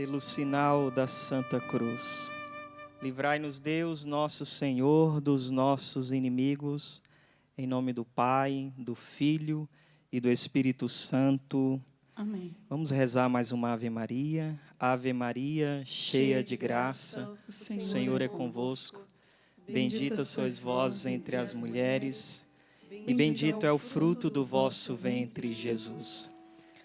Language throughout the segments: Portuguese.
Pelo sinal da Santa Cruz, livrai-nos Deus, nosso Senhor, dos nossos inimigos, em nome do Pai, do Filho e do Espírito Santo. Amém. Vamos rezar mais uma Ave Maria. Ave Maria, cheia de graça, o Senhor é convosco. Bendita sois vós entre as mulheres, e bendito é o fruto do vosso ventre, Jesus.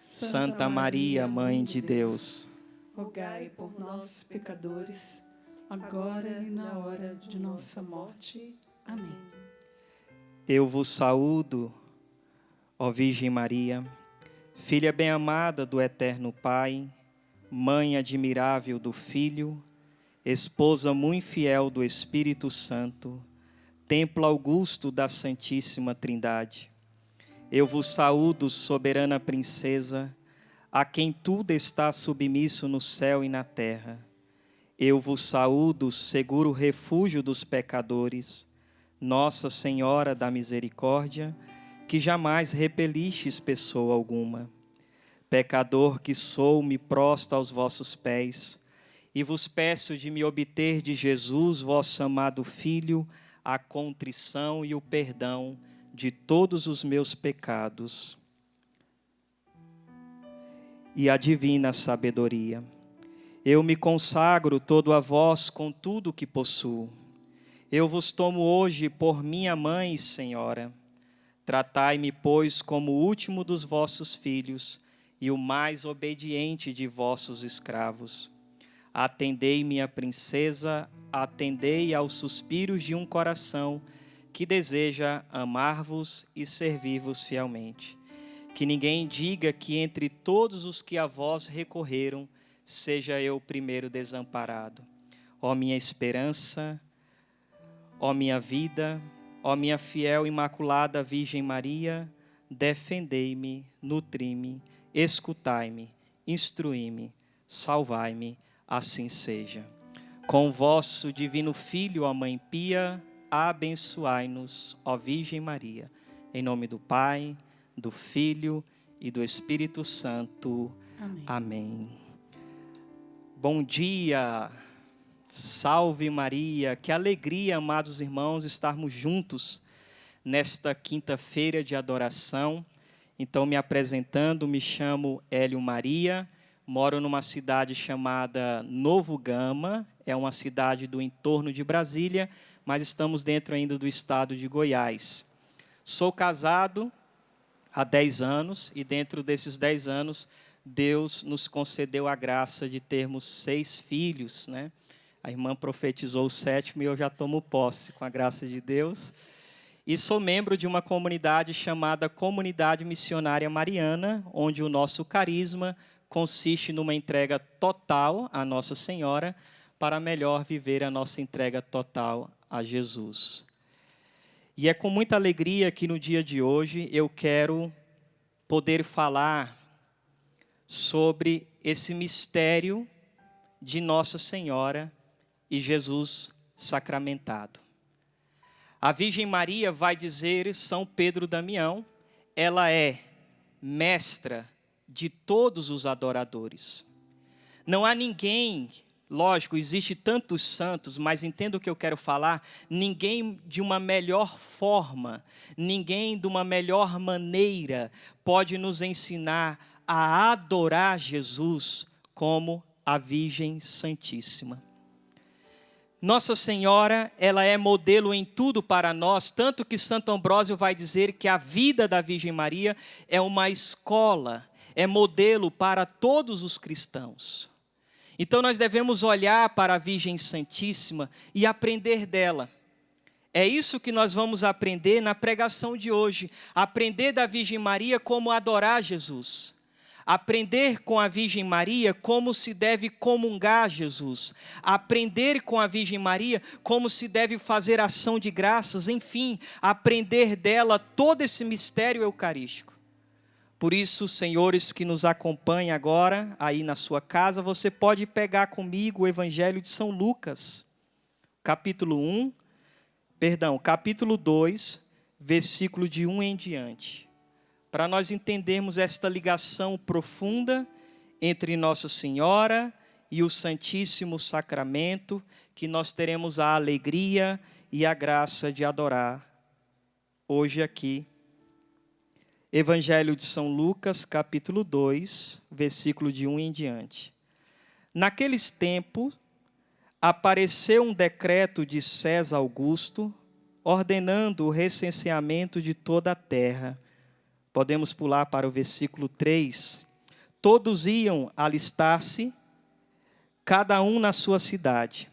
Santa Maria, Mãe de Deus, rogai por nós, pecadores, agora e na hora de nossa morte. Amém. eu vos saúdo, ó Virgem Maria, filha bem-amada do Eterno Pai, mãe admirável do Filho, esposa muito fiel do Espírito Santo, templo augusto da Santíssima Trindade. Eu vos saúdo, soberana princesa, a quem tudo está submisso no céu e na terra. Eu vos saúdo, seguro refúgio dos pecadores, Nossa Senhora da Misericórdia, que jamais repelistes pessoa alguma. Pecador que sou, me prostro aos vossos pés, e vos peço de me obter de Jesus, vosso amado Filho, a contrição e o perdão de todos os meus pecados e a divina sabedoria. Eu me consagro todo a vós com tudo que possuo. Eu vos tomo hoje por minha mãe e Senhora. Tratai-me, pois, como o último dos vossos filhos e o mais obediente de vossos escravos. Atendei, minha princesa, atendei aos suspiros de um coração que deseja amar-vos e servir-vos fielmente. Que ninguém diga que entre todos os que a vós recorreram, seja eu o primeiro desamparado. Ó minha esperança, ó minha vida, ó minha fiel imaculada Virgem Maria, defendei-me, nutri-me, escutai-me, instruí-me, salvai-me, assim seja. Com o vosso divino Filho, ó Mãe Pia, abençoai-nos, ó Virgem Maria. Em nome do Pai, do Filho e do Espírito Santo. Amém. Amém. Bom dia, salve Maria, que alegria, amados irmãos, estarmos juntos nesta quinta-feira de adoração. Então, me apresentando, me chamo Hélio Maria, moro numa cidade chamada Novo Gama, é uma cidade do entorno de Brasília, mas estamos dentro ainda do estado de Goiás. Sou casado há 10 anos, e dentro desses 10 anos, Deus nos concedeu a graça de termos 6 filhos, né? A irmã profetizou o 7º e eu já tomo posse, com a graça de Deus. E sou membro de uma comunidade chamada Comunidade Missionária Mariana, onde o nosso carisma consiste numa entrega total à Nossa Senhora, para melhor viver a nossa entrega total a Jesus. E é com muita alegria que no dia de hoje eu quero poder falar sobre esse mistério de Nossa Senhora e Jesus sacramentado. A Virgem Maria, vai dizer São Pedro Damião, ela é mestra de todos os adoradores. Não há ninguém... Lógico, existe tantos santos, mas entenda o que eu quero falar, ninguém de uma melhor forma, ninguém de uma melhor maneira pode nos ensinar a adorar Jesus como a Virgem Santíssima. Nossa Senhora, ela é modelo em tudo para nós, tanto que Santo Ambrósio vai dizer que a vida da Virgem Maria é uma escola, é modelo para todos os cristãos. Então nós devemos olhar para a Virgem Santíssima e aprender dela. É isso que nós vamos aprender na pregação de hoje. Aprender da Virgem Maria como adorar Jesus. Aprender com a Virgem Maria como se deve comungar Jesus. Aprender com a Virgem Maria como se deve fazer ação de graças. Enfim, aprender dela todo esse mistério eucarístico. Por isso, senhores que nos acompanham agora, aí na sua casa, você pode pegar comigo o Evangelho de São Lucas, capítulo 2, versículo de 1 em diante. Para nós entendermos esta ligação profunda entre Nossa Senhora e o Santíssimo Sacramento, que nós teremos a alegria e a graça de adorar hoje aqui. Evangelho de São Lucas, capítulo 2, versículo de 1 em diante. Naqueles tempos, apareceu um decreto de César Augusto, ordenando o recenseamento de toda a terra. Podemos pular para o versículo 3. Todos iam alistar-se, cada um na sua cidade.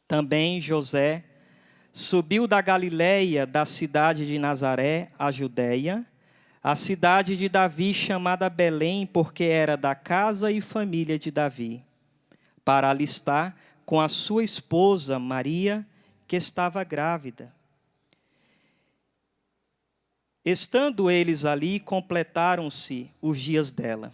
Também José subiu da Galileia, da cidade de Nazaré, à Judéia, a cidade de Davi, chamada Belém, porque era da casa e família de Davi, para alistar com a sua esposa Maria, que estava grávida. Estando eles ali, completaram-se os dias dela.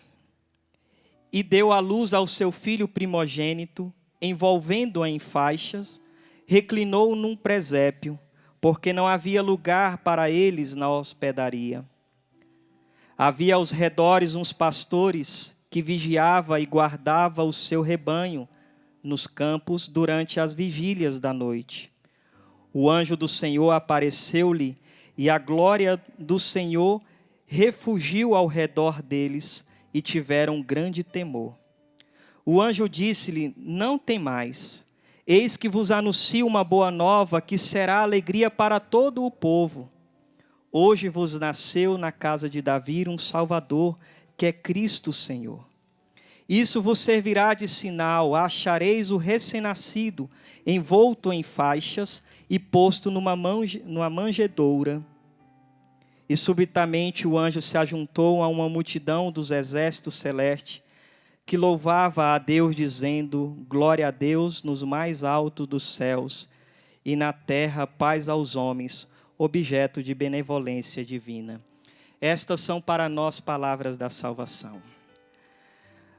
E deu à luz ao seu filho primogênito, envolvendo-a em faixas, reclinou-o num presépio, porque não havia lugar para eles na hospedaria. Havia aos redores uns pastores que vigiavam e guardavam o seu rebanho nos campos durante as vigílias da noite. O anjo do Senhor apareceu-lhe, e a glória do Senhor refugiu ao redor deles, e tiveram grande temor. O anjo disse-lhe: não temais, eis que vos anuncio uma boa nova, que será alegria para todo o povo. Hoje vos nasceu na casa de Davi um Salvador, que é Cristo Senhor. Isso vos servirá de sinal: achareis o recém-nascido envolto em faixas e posto numa manjedoura. E subitamente o anjo se ajuntou a uma multidão dos exércitos celestes, que louvava a Deus, dizendo: glória a Deus nos mais altos dos céus, e na terra paz aos homens, objeto de benevolência divina. Estas são para nós palavras da salvação.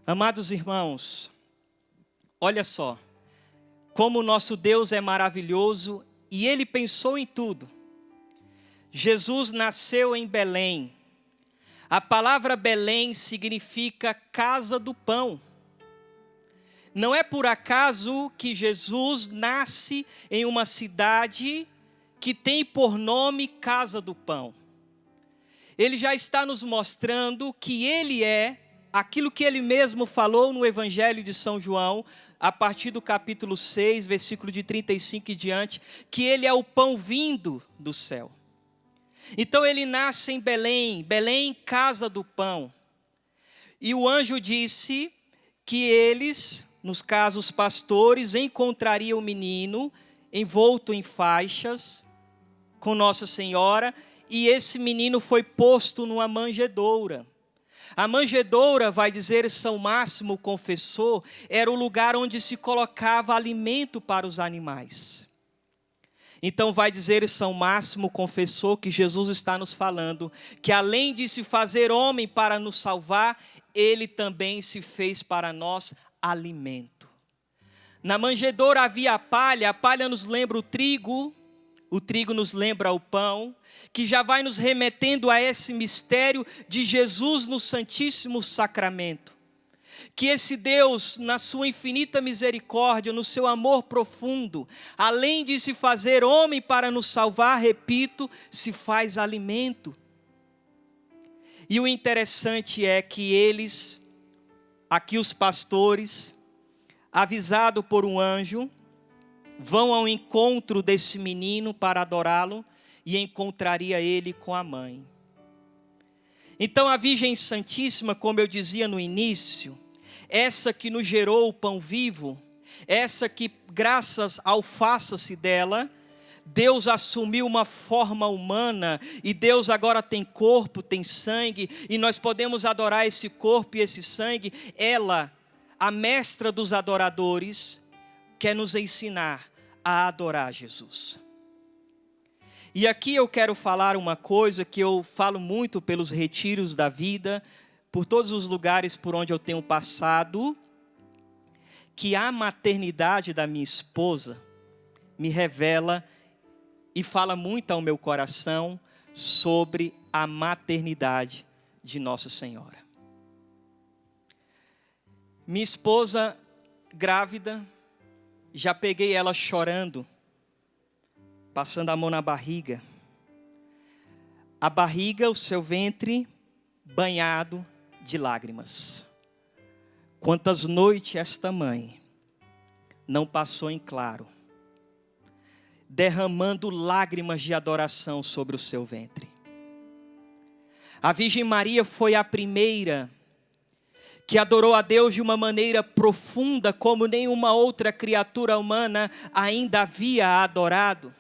Amados irmãos, olha só, como o nosso Deus é maravilhoso e Ele pensou em tudo. Jesus nasceu em Belém. A palavra Belém significa casa do pão. Não é por acaso que Jesus nasce em uma cidade que tem por nome Casa do Pão. Ele já está nos mostrando que Ele é aquilo que Ele mesmo falou no Evangelho de São João, a partir do capítulo 6, versículo de 35 e diante, que Ele é o pão vindo do céu. Então Ele nasce em Belém, Belém, casa do pão. E o anjo disse que eles, nos casos pastores, encontrariam o menino envolto em faixas com Nossa Senhora, e esse menino foi posto numa manjedoura. A manjedoura, vai dizer São Máximo Confessor, era o lugar onde se colocava alimento para os animais. Então vai dizer São Máximo Confessor que Jesus está nos falando que além de se fazer homem para nos salvar, Ele também se fez para nós alimento. Na manjedoura havia a palha nos lembra o trigo nos lembra o pão, que já vai nos remetendo a esse mistério de Jesus no Santíssimo Sacramento. Que esse Deus, na sua infinita misericórdia, no seu amor profundo, além de se fazer homem para nos salvar, repito, se faz alimento. E o interessante é que eles, aqui os pastores, avisados por um anjo, vão ao encontro desse menino para adorá-lo e encontraria ele com a mãe. Então a Virgem Santíssima, como eu dizia no início, essa que nos gerou o pão vivo, essa que graças ao faça-se dela, Deus assumiu uma forma humana e Deus agora tem corpo, tem sangue e nós podemos adorar esse corpo e esse sangue. Ela, a mestra dos adoradores, quer nos ensinar a adorar Jesus. E aqui eu quero falar uma coisa que eu falo muito pelos retiros da vida, por todos os lugares por onde eu tenho passado, que a maternidade da minha esposa me revela e fala muito ao meu coração sobre a maternidade de Nossa Senhora. Minha esposa grávida, já peguei ela chorando, passando a mão na barriga. A barriga, o seu ventre, banhado de lágrimas. Quantas noites esta mãe não passou em claro, derramando lágrimas de adoração sobre o seu ventre. A Virgem Maria foi a primeira que adorou a Deus de uma maneira profunda, como nenhuma outra criatura humana ainda havia adorado.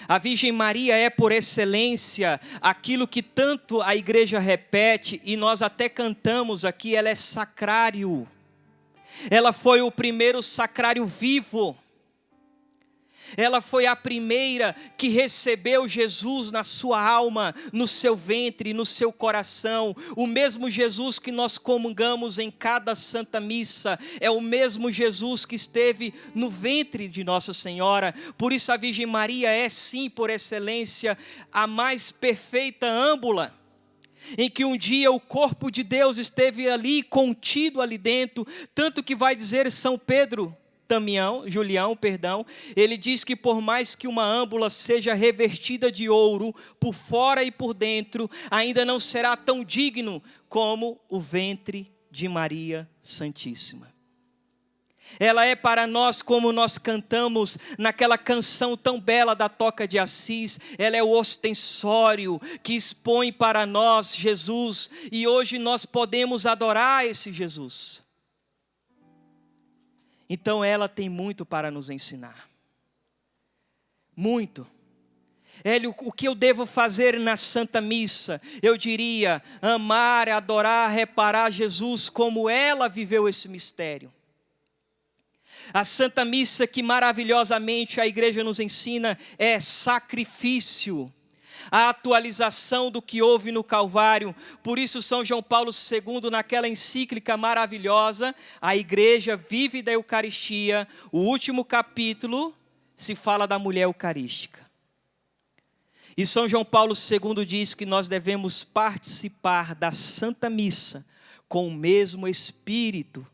A Virgem Maria é, por excelência, aquilo que tanto a igreja repete, e nós até cantamos aqui, ela é sacrário. Ela foi o primeiro sacrário vivo. Ela foi a primeira que recebeu Jesus na sua alma, no seu ventre, no seu coração. O mesmo Jesus que nós comungamos em cada Santa Missa, é o mesmo Jesus que esteve no ventre de Nossa Senhora. Por isso a Virgem Maria é sim, por excelência, a mais perfeita âmbula, em que um dia o corpo de Deus esteve ali, contido ali dentro, tanto que vai dizer São Pedro, Julião, ele diz que por mais que uma âmbula seja revestida de ouro, por fora e por dentro, ainda não será tão digno como o ventre de Maria Santíssima. Ela é para nós, como nós cantamos naquela canção tão bela da Toca de Assis, ela é o ostensório que expõe para nós Jesus, e hoje nós podemos adorar esse Jesus. Então ela tem muito para nos ensinar. Muito. Hélio, o que eu devo fazer na Santa Missa? Eu diria, amar, adorar, reparar Jesus como ela viveu esse mistério. A Santa Missa que maravilhosamente a igreja nos ensina é sacrifício. A atualização do que houve no Calvário. Por isso São João Paulo II, naquela encíclica maravilhosa, a igreja vive da Eucaristia, o último capítulo se fala da mulher eucarística. E São João Paulo II diz que nós devemos participar da Santa Missa com o mesmo Espírito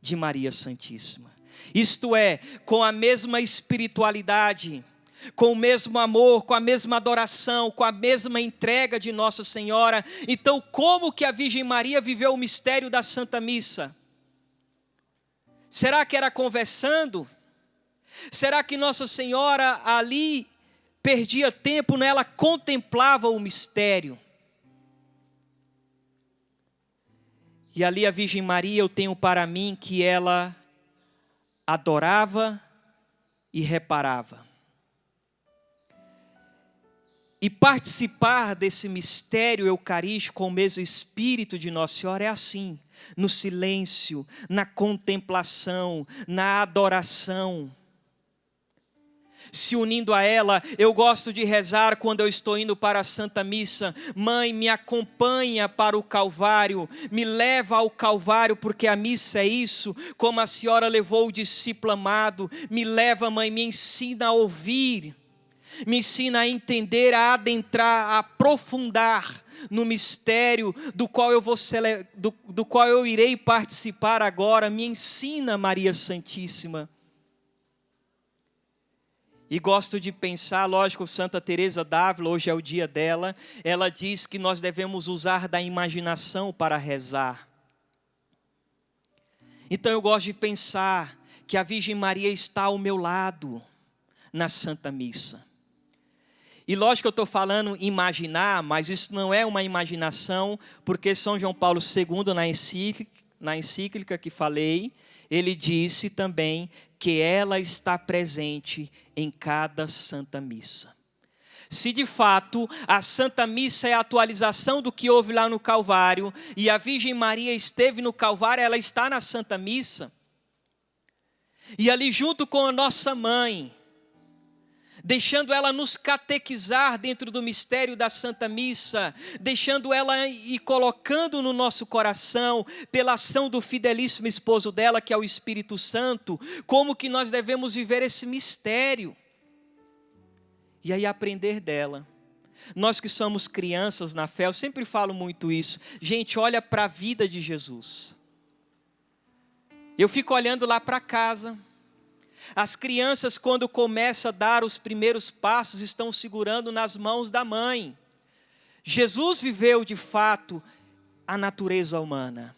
de Maria Santíssima. Isto é, com a mesma espiritualidade, com o mesmo amor, com a mesma adoração, com a mesma entrega de Nossa Senhora. Então, como que a Virgem Maria viveu o mistério da Santa Missa? Será que era conversando? Será que Nossa Senhora ali perdia tempo, né? Ela contemplava o mistério? E ali a Virgem Maria, eu tenho para mim que ela adorava e reparava. E participar desse mistério eucarístico com o mesmo Espírito de Nossa Senhora é assim, no silêncio, na contemplação, na adoração. Se unindo a ela, eu gosto de rezar quando eu estou indo para a Santa Missa. Mãe, me acompanha para o Calvário, me leva ao Calvário, porque a missa é isso, como a senhora levou o discípulo amado. Me leva, mãe, me ensina a ouvir. Me ensina a entender, a adentrar, a aprofundar no mistério do qual eu irei participar agora. Me ensina, Maria Santíssima. E gosto de pensar, lógico, Santa Teresa d'Ávila, hoje é o dia dela, ela diz que nós devemos usar da imaginação para rezar. Então eu gosto de pensar que a Virgem Maria está ao meu lado na Santa Missa. E lógico que eu estou falando imaginar, mas isso não é uma imaginação, porque São João Paulo II, na encíclica que falei, ele disse também que ela está presente em cada Santa Missa. Se de fato a Santa Missa é a atualização do que houve lá no Calvário, e a Virgem Maria esteve no Calvário, ela está na Santa Missa, e ali junto com a nossa mãe, deixando ela nos catequizar dentro do mistério da Santa Missa, deixando ela e colocando no nosso coração, pela ação do fidelíssimo esposo dela, que é o Espírito Santo, como que nós devemos viver esse mistério. E aí aprender dela. Nós que somos crianças na fé, eu sempre falo muito isso. Gente, olha para a vida de Jesus. Eu fico olhando lá para casa. As crianças, quando começam a dar os primeiros passos, estão segurando nas mãos da mãe. Jesus viveu de fato a natureza humana.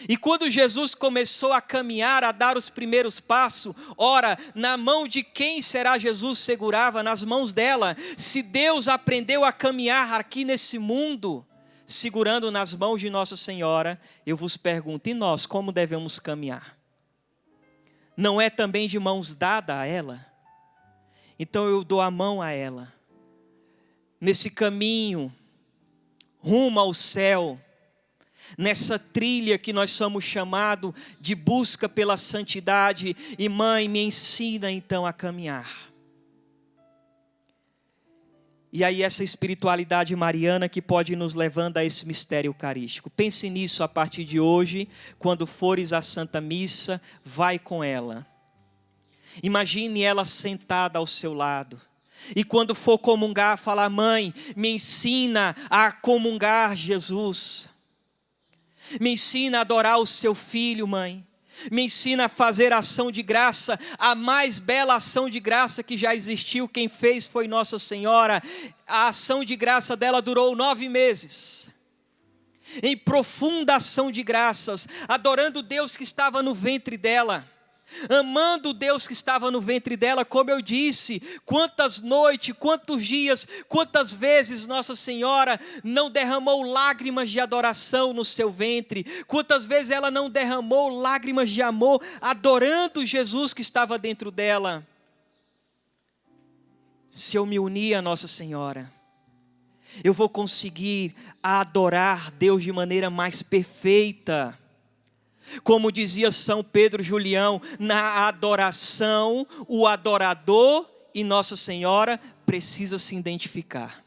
E quando Jesus começou a caminhar, a dar os primeiros passos, ora, na mão de quem será Jesus segurava? Nas mãos dela. Se Deus aprendeu a caminhar aqui nesse mundo, segurando nas mãos de Nossa Senhora, eu vos pergunto, e nós como devemos caminhar? Não é também de mãos dadas a ela? Então eu dou a mão a ela. Nesse caminho, rumo ao céu, nessa trilha que nós somos chamados de busca pela santidade. E mãe, me ensina então a caminhar. E aí essa espiritualidade mariana que pode nos levando a esse mistério eucarístico. Pense nisso a partir de hoje, quando fores à Santa Missa, vai com ela. Imagine ela sentada ao seu lado. E quando for comungar, falar, mãe, me ensina a comungar Jesus. Me ensina a adorar o seu filho, mãe. Me ensina a fazer ação de graça, a mais bela ação de graça que já existiu. Quem fez foi Nossa Senhora. A ação de graça dela durou 9 meses. Em profunda ação de graças, adorando Deus que estava no ventre dela. Amando o Deus que estava no ventre dela, como eu disse, quantas noites, quantos dias, quantas vezes Nossa Senhora não derramou lágrimas de adoração no seu ventre, quantas vezes ela não derramou lágrimas de amor, adorando Jesus que estava dentro dela. Se eu me unir a Nossa Senhora, eu vou conseguir adorar Deus de maneira mais perfeita. Como dizia São Pedro Julião, na adoração, o adorador e Nossa Senhora precisa se identificar.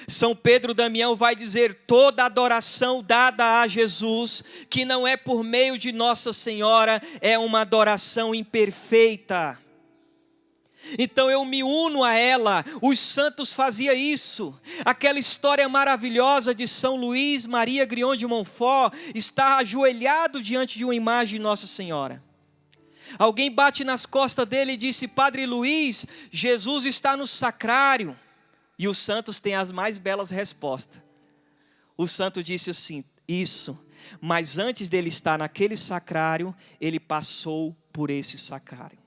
São Pedro Damião vai dizer, toda adoração dada a Jesus, que não é por meio de Nossa Senhora, é uma adoração imperfeita. Então eu me uno a ela. Os santos faziam isso. Aquela história maravilhosa de São Luís Maria Grion de Montfort, está ajoelhado diante de uma imagem de Nossa Senhora. Alguém bate nas costas dele e disse, Padre Luís, Jesus está no sacrário. E os santos têm as mais belas respostas. O santo disse assim, isso, mas antes dele estar naquele sacrário, ele passou por esse sacrário.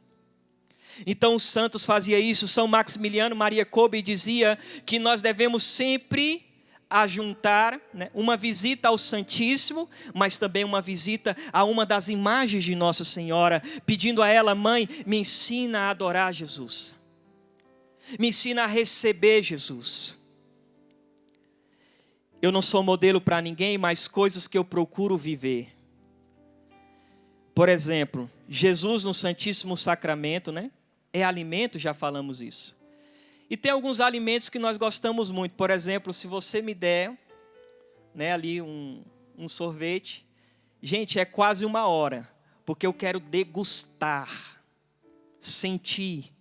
Então os santos faziam isso. São Maximiliano Maria Kolbe dizia que nós devemos sempre ajuntar, uma visita ao Santíssimo, mas também uma visita a uma das imagens de Nossa Senhora, pedindo a ela, mãe, me ensina a adorar Jesus, me ensina a receber Jesus. Eu não sou modelo para ninguém, mas coisas que eu procuro viver. Por exemplo, Jesus no Santíssimo Sacramento, é alimento, já falamos isso. E tem alguns alimentos que nós gostamos muito. Por exemplo, se você me der ali um sorvete, gente, é quase 1 hora, porque eu quero degustar, sentir.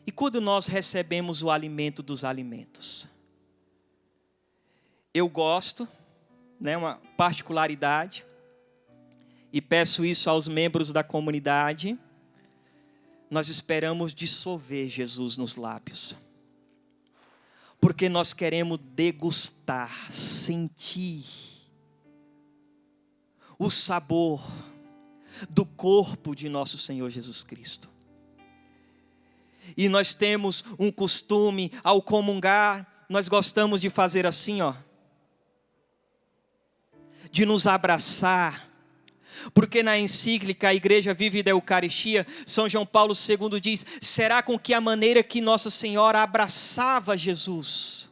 E quando nós recebemos o alimento dos alimentos? Eu gosto, uma particularidade, e peço isso aos membros da comunidade, nós esperamos dissolver Jesus nos lábios. Porque nós queremos degustar, sentir o sabor do corpo de nosso Senhor Jesus Cristo. E nós temos um costume, ao comungar, nós gostamos de fazer assim, de nos abraçar. Porque na encíclica A Igreja Vive da Eucaristia, São João Paulo II diz, será com que a maneira que Nossa Senhora abraçava Jesus,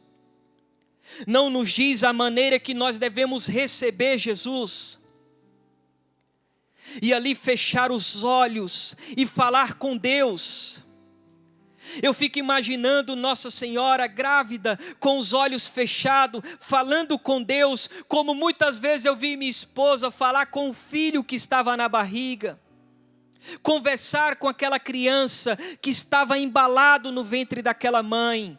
não nos diz a maneira que nós devemos receber Jesus, e ali fechar os olhos e falar com Deus. Eu fico imaginando Nossa Senhora grávida, com os olhos fechados, falando com Deus, como muitas vezes eu vi minha esposa falar com o filho que estava na barriga, conversar com aquela criança que estava embalado no ventre daquela mãe.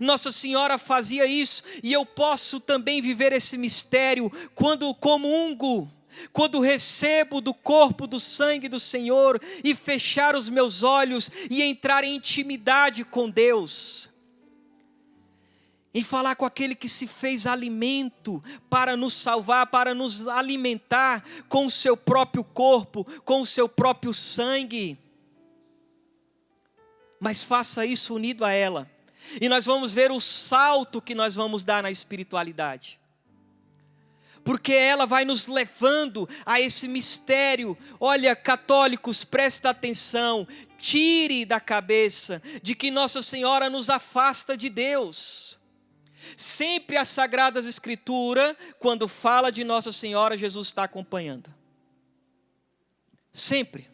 Nossa Senhora fazia isso, e eu posso também viver esse mistério quando comungo quando recebo do corpo, do sangue do Senhor, e fechar os meus olhos e entrar em intimidade com Deus, em falar com aquele que se fez alimento para nos salvar, para nos alimentar com o seu próprio corpo, com o seu próprio sangue. Mas faça isso unido a ela, e nós vamos ver o salto que nós vamos dar na espiritualidade. Porque ela vai nos levando a esse mistério. Olha, católicos, presta atenção, tire da cabeça de que Nossa Senhora nos afasta de Deus. Sempre as Sagradas Escrituras, quando fala de Nossa Senhora, Jesus está acompanhando. Sempre.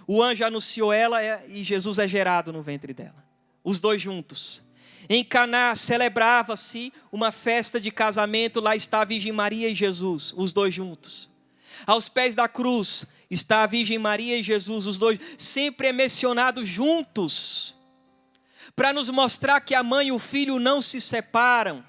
O anjo anunciou ela e Jesus é gerado no ventre dela. Os dois juntos. Em Caná celebrava-se uma festa de casamento, lá está a Virgem Maria e Jesus, os dois juntos. Aos pés da cruz está a Virgem Maria e Jesus, os dois, sempre é mencionado juntos, para nos mostrar que a mãe e o filho não se separam.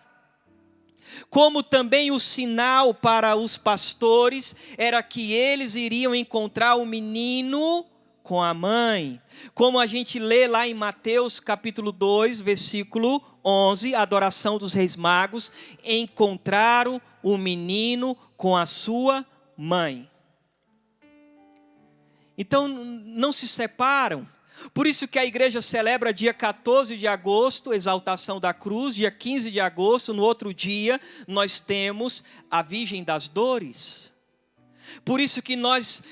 Como também o sinal para os pastores era que eles iriam encontrar o menino com a mãe, como a gente lê lá em Mateus capítulo 2, versículo 11, a adoração dos reis magos, encontraram o menino com a sua mãe. Então não se separam, por isso que a igreja celebra dia 14 de agosto, exaltação da cruz, dia 15 de agosto, no outro dia, nós temos a Virgem das Dores. Por isso que nós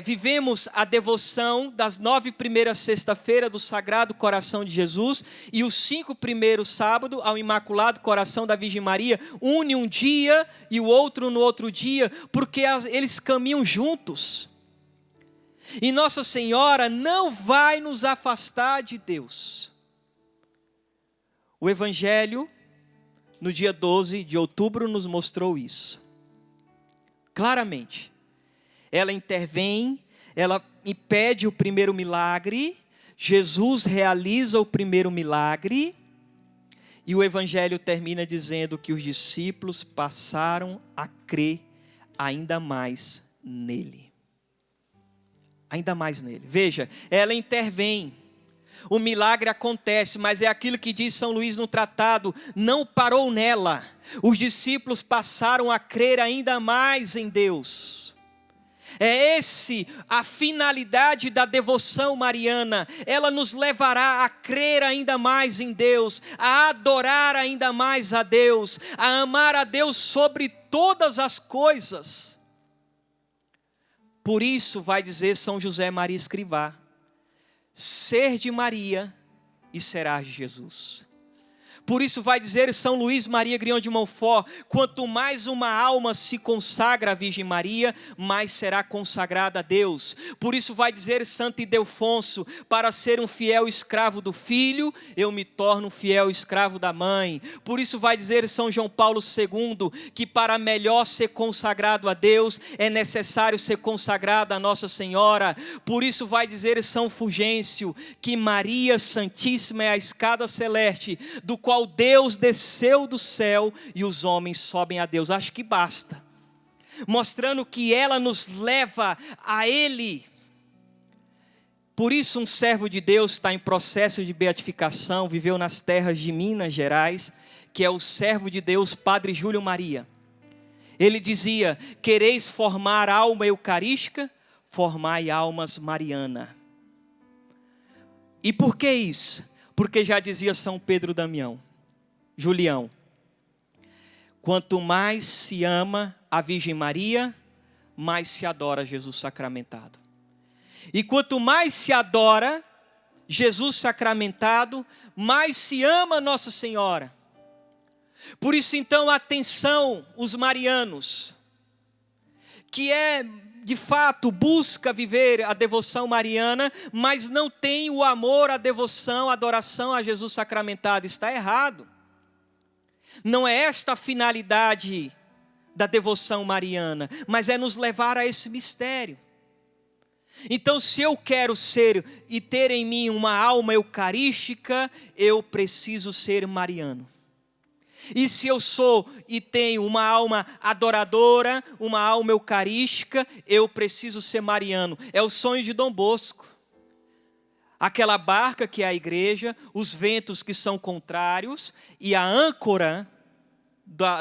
vivemos a devoção das 9 primeiras sexta-feiras do Sagrado Coração de Jesus e os 5 primeiros sábados ao Imaculado Coração da Virgem Maria, une um dia e o outro no outro dia, porque eles caminham juntos. E Nossa Senhora não vai nos afastar de Deus. O Evangelho, no dia 12 de outubro, nos mostrou isso. Claramente, ela intervém, ela impede o primeiro milagre, Jesus realiza o primeiro milagre, e o Evangelho termina dizendo que os discípulos passaram a crer ainda mais nele. Ainda mais nele. Veja, ela intervém, o milagre acontece, mas é aquilo que diz São Luís no tratado, não parou nela. Os discípulos passaram a crer ainda mais em Deus. É esse a finalidade da devoção mariana. Ela nos levará a crer ainda mais em Deus, a adorar ainda mais a Deus, a amar a Deus sobre todas as coisas. Por isso vai dizer São José Maria Escrivá, ser de Maria e serás de Jesus. Por isso vai dizer São Luís Maria Grião de Montfort, quanto mais uma alma se consagra à Virgem Maria, mais será consagrada a Deus. Por isso vai dizer Santo Ildefonso, para ser um fiel escravo do filho, eu me torno fiel escravo da mãe. Por isso vai dizer São João Paulo II, que para melhor ser consagrado a Deus, é necessário ser consagrado a Nossa Senhora. Por isso vai dizer São Fulgêncio, que Maria Santíssima é a escada celeste, do qual Deus desceu do céu e os homens sobem a Deus. Acho que basta, mostrando que ela nos leva a Ele. Por isso um servo de Deus está em processo de beatificação, viveu nas terras de Minas Gerais, que é o servo de Deus, Padre Júlio Maria. Ele dizia, quereis formar alma eucarística? Formai almas mariana. E por que isso? Porque já dizia São Pedro Julião, quanto mais se ama a Virgem Maria, mais se adora Jesus sacramentado. E quanto mais se adora Jesus sacramentado, mais se ama Nossa Senhora. Por isso então, atenção, os marianos, que de fato busca viver a devoção mariana, mas não tem o amor, a devoção, a adoração a Jesus sacramentado, está errado. Não é esta a finalidade da devoção mariana, mas é nos levar a esse mistério. Então, se eu quero ser e ter em mim uma alma eucarística, eu preciso ser mariano. E se eu sou e tenho uma alma adoradora, uma alma eucarística, eu preciso ser mariano. É o sonho de Dom Bosco. Aquela barca que é a igreja, os ventos que são contrários, e a âncora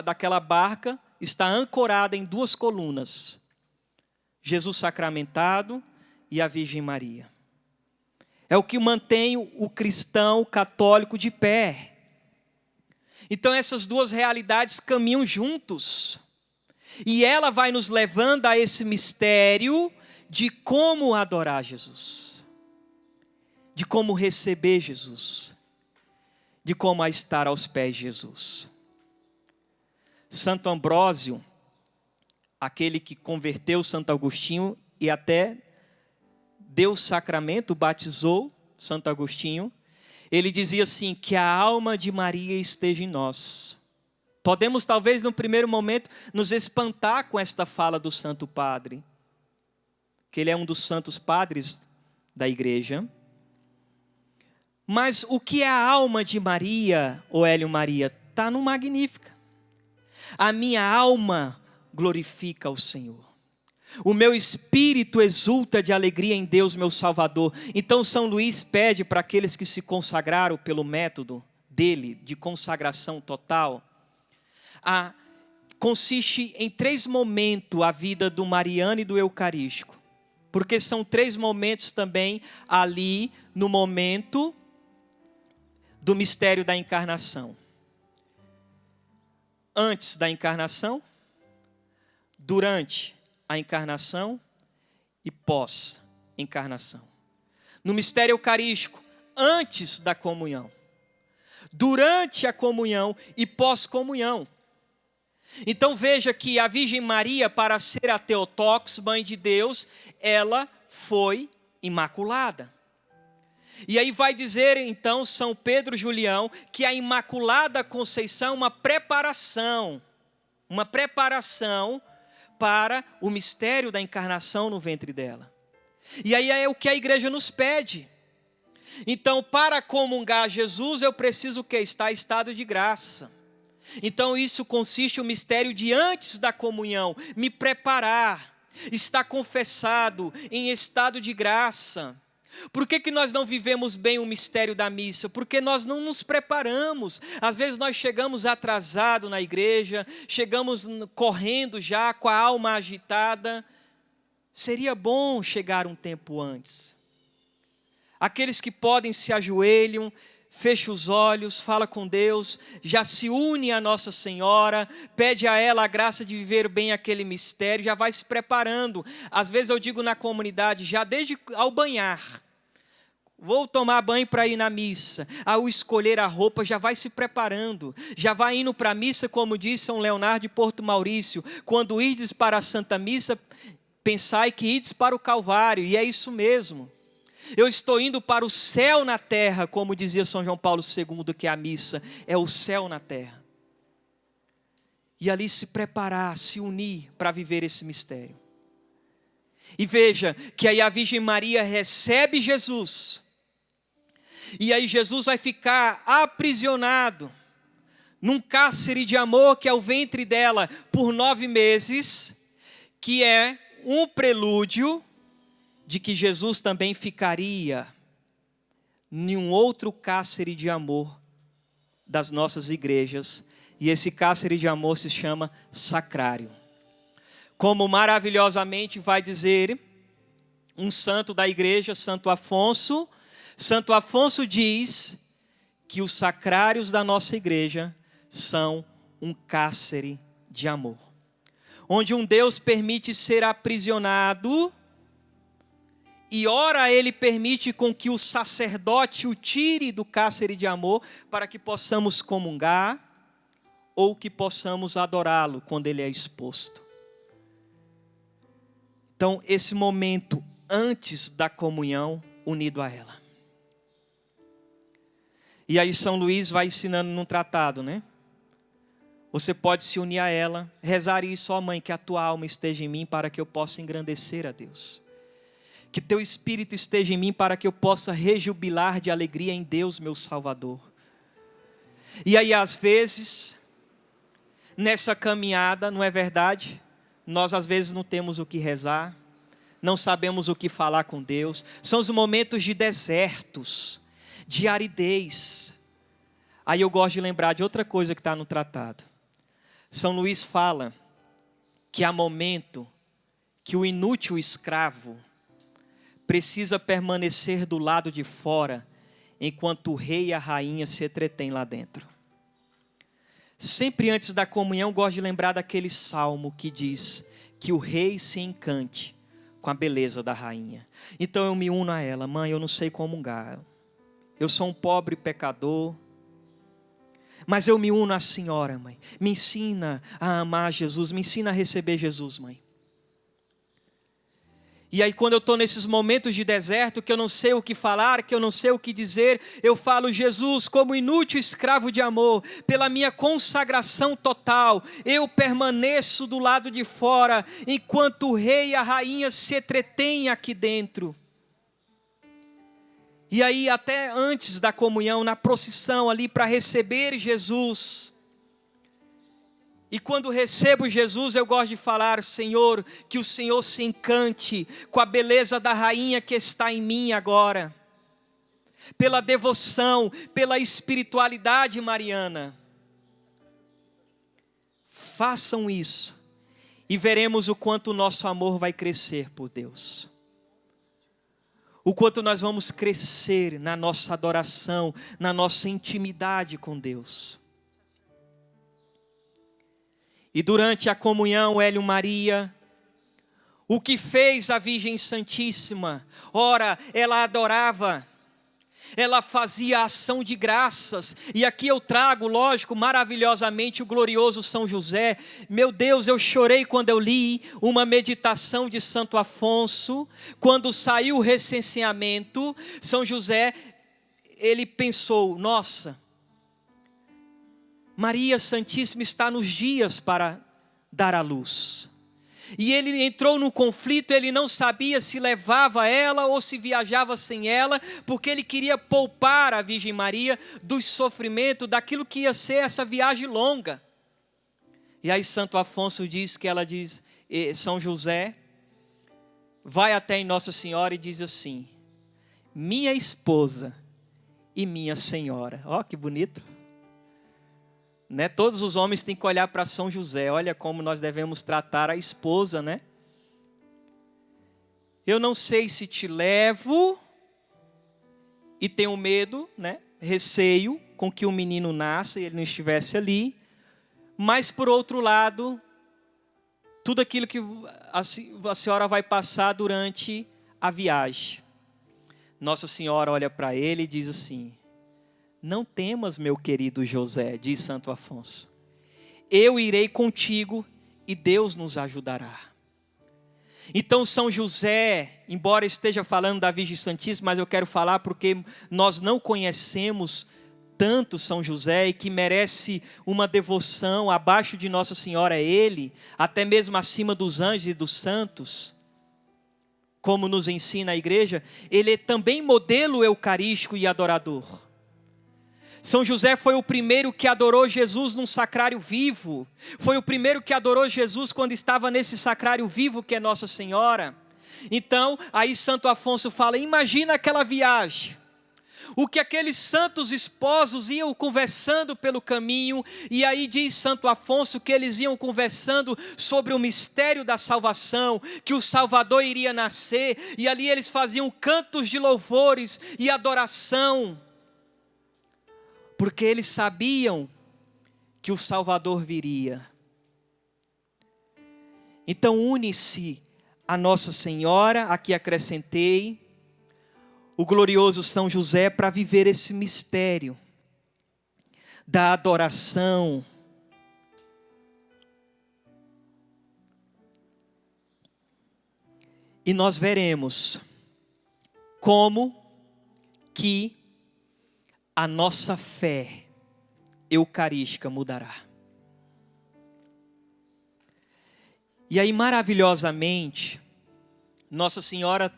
daquela barca está ancorada em 2 colunas. Jesus sacramentado e a Virgem Maria. É o que mantém o cristão católico de pé. Então essas 2 realidades caminham juntos. E ela vai nos levando a esse mistério de como adorar Jesus. De como receber Jesus. De como estar aos pés de Jesus. Santo Ambrósio, aquele que converteu Santo Agostinho e até deu o sacramento, batizou Santo Agostinho, ele dizia assim, que a alma de Maria esteja em nós. Podemos talvez no primeiro momento nos espantar com esta fala do Santo Padre, que ele é um dos santos padres da igreja. Mas o que é a alma de Maria, ô Hélio Maria? Está no Magnífica. A minha alma glorifica o Senhor. O meu espírito exulta de alegria em Deus, meu Salvador. Então São Luís pede para aqueles que se consagraram pelo método dele, de consagração total, consiste em 3 momentos a vida do mariano e do eucarístico. Porque são 3 momentos também ali no momento do mistério da encarnação. Antes da encarnação, durante a encarnação e pós-encarnação. No mistério eucarístico, antes da comunhão, durante a comunhão e pós-comunhão. Então veja que a Virgem Maria, para ser a Theotokos, mãe de Deus, ela foi imaculada. E aí vai dizer então São Pedro Julião que a Imaculada Conceição é uma preparação para o mistério da encarnação no ventre dela. E aí é o que a igreja nos pede. Então, para comungar Jesus, eu preciso que estar em estado de graça. Então, isso consiste no mistério de antes da comunhão, me preparar, estar confessado em estado de graça. Por que nós não vivemos bem o mistério da missa? Porque nós não nos preparamos. Às vezes nós chegamos atrasados na igreja, chegamos correndo já com a alma agitada. Seria bom chegar um tempo antes. Aqueles que podem se ajoelham, fecha os olhos, fala com Deus, já se une a Nossa Senhora, pede a ela a graça de viver bem aquele mistério, já vai se preparando. Às vezes eu digo na comunidade, já desde ao banhar, vou tomar banho para ir na missa, ao escolher a roupa já vai se preparando, já vai indo para a missa, como diz São Leonardo de Porto Maurício, quando ides para a Santa Missa, pensai que ides para o Calvário, e é isso mesmo. Eu estou indo para o céu na terra, como dizia São João Paulo II, que a missa é o céu na terra. E ali se preparar, se unir para viver esse mistério. E veja que aí a Virgem Maria recebe Jesus. E aí Jesus vai ficar aprisionado num cárcere de amor que é o ventre dela por 9 meses, que é um prelúdio de que Jesus também ficaria em um outro cárcere de amor das nossas igrejas. E esse cárcere de amor se chama sacrário. Como maravilhosamente vai dizer um santo da igreja, Santo Afonso. Santo Afonso diz que os sacrários da nossa igreja são um cárcere de amor. Onde um Deus permite ser aprisionado e ora ele permite com que o sacerdote o tire do cárcere de amor para que possamos comungar ou que possamos adorá-lo quando ele é exposto. Então, esse momento antes da comunhão unido a ela. E aí São Luís vai ensinando num tratado, né? Você pode se unir a ela, rezar isso, ó mãe, que a tua alma esteja em mim para que eu possa engrandecer a Deus. Que teu espírito esteja em mim para que eu possa rejubilar de alegria em Deus, meu Salvador. E aí às vezes, nessa caminhada, não é verdade? Nós às vezes não temos o que rezar, não sabemos o que falar com Deus. São os momentos de desertos, de aridez. Aí eu gosto de lembrar de outra coisa que está no tratado. São Luís fala que há momento que o inútil escravo precisa permanecer do lado de fora, enquanto o rei e a rainha se entretêm lá dentro. Sempre antes da comunhão, gosto de lembrar daquele salmo que diz que o rei se encante com a beleza da rainha. Então eu me uno a ela. Mãe, eu não sei comungar. Eu sou um pobre pecador. Mas eu me uno à senhora, mãe. Me ensina a amar Jesus. Me ensina a receber Jesus, mãe. E aí quando eu estou nesses momentos de deserto, que eu não sei o que falar, que eu não sei o que dizer, eu falo: Jesus, como inútil escravo de amor, pela minha consagração total, eu permaneço do lado de fora, enquanto o rei e a rainha se entretêm aqui dentro. E aí até antes da comunhão, na procissão ali para receber Jesus. E quando recebo Jesus, eu gosto de falar: Senhor, que o Senhor se encante com a beleza da rainha que está em mim agora. Pela devoção, pela espiritualidade mariana. Façam isso e veremos o quanto o nosso amor vai crescer por Deus. O quanto nós vamos crescer na nossa adoração, na nossa intimidade com Deus. E durante a comunhão, Hélio Maria, o que fez a Virgem Santíssima? Ora, ela adorava, ela fazia ação de graças. E aqui eu trago, lógico, maravilhosamente o glorioso São José. Meu Deus, eu chorei quando eu li uma meditação de Santo Afonso. Quando saiu o recenseamento, São José, ele pensou: nossa, Maria Santíssima está nos dias para dar à luz. E ele entrou num conflito, ele não sabia se levava ela ou se viajava sem ela, porque ele queria poupar a Virgem Maria do sofrimento, daquilo que ia ser essa viagem longa. E aí Santo Afonso diz que ela diz, São José, vai até em Nossa Senhora e diz assim: minha esposa e minha senhora. Ó, que bonito. Né? Todos os homens têm que olhar para São José. Olha como nós devemos tratar a esposa, né? Eu não sei se te levo e tenho medo, né? Receio com que o menino nasça e ele não estivesse ali. Mas por outro lado, tudo aquilo que a senhora vai passar durante a viagem. Nossa Senhora olha para ele e diz assim: não temas, meu querido José, diz Santo Afonso. Eu irei contigo e Deus nos ajudará. Então São José, embora esteja falando da Virgem Santíssima, mas eu quero falar porque nós não conhecemos tanto São José e que merece uma devoção. Abaixo de Nossa Senhora é ele, até mesmo acima dos anjos e dos santos. Como nos ensina a igreja, ele é também modelo eucarístico e adorador. São José foi o primeiro que adorou Jesus num sacrário vivo. Foi o primeiro que adorou Jesus quando estava nesse sacrário vivo que é Nossa Senhora. Então, aí Santo Afonso fala: imagina aquela viagem. O que aqueles santos esposos iam conversando pelo caminho. E aí diz Santo Afonso que eles iam conversando sobre o mistério da salvação, que o Salvador iria nascer. E ali eles faziam cantos de louvores e adoração, porque eles sabiam que o Salvador viria. Então une-se a Nossa Senhora, aqui acrescentei, o glorioso São José, para viver esse mistério da adoração. E nós veremos como que a nossa fé eucarística mudará. E aí, maravilhosamente, Nossa Senhora,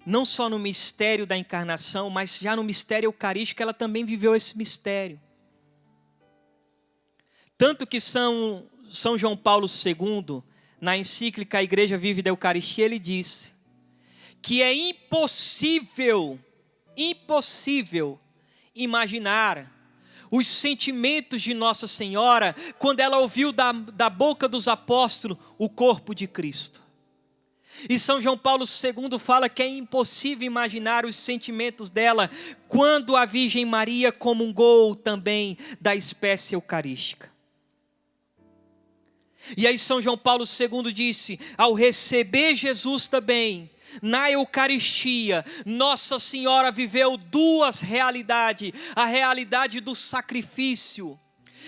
não só no mistério da encarnação, mas já no mistério eucarístico, ela também viveu esse mistério. Tanto que São João Paulo II, na encíclica A Igreja Vive da Eucaristia, ele disse que é impossível imaginar os sentimentos de Nossa Senhora quando ela ouviu da boca dos apóstolos o corpo de Cristo. E São João Paulo II fala que é impossível imaginar os sentimentos dela quando a Virgem Maria comungou também da espécie eucarística. E aí São João Paulo II disse, ao receber Jesus também, na Eucaristia, Nossa Senhora viveu duas realidades, a realidade do sacrifício.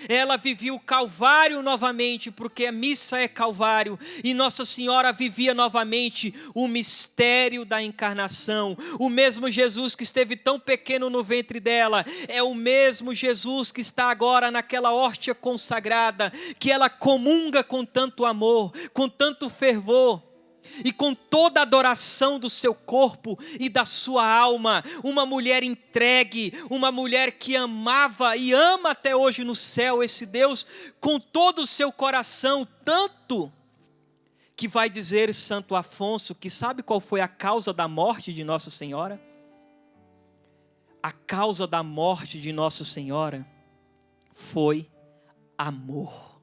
Ela vivia o Calvário novamente, porque a missa é Calvário, e Nossa Senhora vivia novamente o mistério da encarnação. O mesmo Jesus que esteve tão pequeno no ventre dela, é o mesmo Jesus que está agora naquela hóstia consagrada, que ela comunga com tanto amor, com tanto fervor, e com toda a adoração do seu corpo e da sua alma, uma mulher entregue, uma mulher que amava e ama até hoje no céu esse Deus, com todo o seu coração, tanto que vai dizer Santo Afonso, que sabe qual foi a causa da morte de Nossa Senhora? A causa da morte de Nossa Senhora foi amor.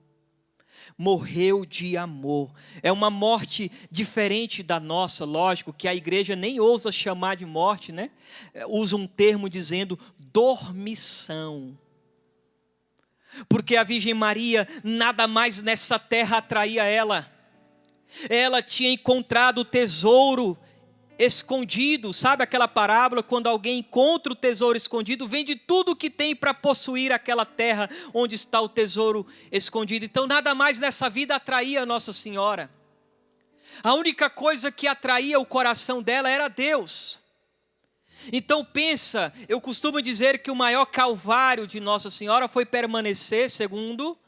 Morreu de amor. É uma morte diferente da nossa, lógico, que a igreja nem ousa chamar de morte, né? Usa um termo dizendo dormição. Porque a Virgem Maria, nada mais nessa terra atraía ela. Ela tinha encontrado o tesouro escondido, sabe aquela parábola, quando alguém encontra o tesouro escondido, vende tudo o que tem para possuir aquela terra onde está o tesouro escondido. Então nada mais nessa vida atraía a Nossa Senhora. A única coisa que atraía o coração dela era Deus. Então pensa, eu costumo dizer que o maior calvário de Nossa Senhora foi permanecer, segundo